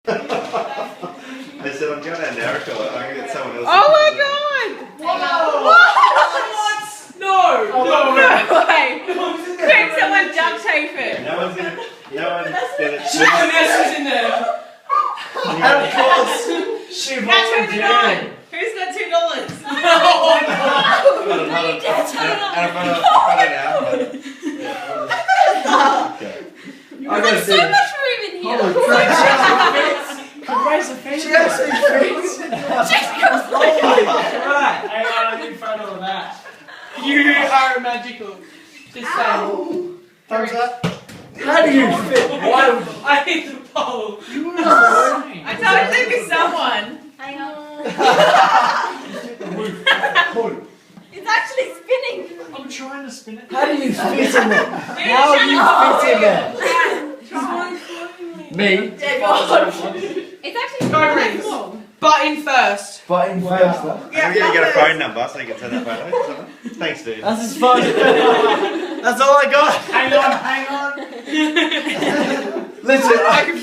They said I'm going to Naracoorte. I'm going to get someone else. Oh my god! Whoa! What? No! No way! Quick, someone duct tape it! No one's going to get it. Vanessa's in there! And of course, she Now turn it on! volunteered. Who's got $2? And I've run it out. Okay. I'm There's so much room in here. Holy crap. Where's the face? She actually fits. Holy crap. Hang on, in front of that. You are magical. Just saying. Thumbs up. How do you fit? Why would I hit the pole. You were I told you there'd be someone. Hang on. Cool. It's actually spinning. I'm trying to spin it. How do you fit in there? How do you fit in there? Me? It's actually Go rings. Button first. Button first. I'm going to get a phone number so you can send that photo. Thanks, dude. That's as fun. That's all I got. Hang on. Listen, I can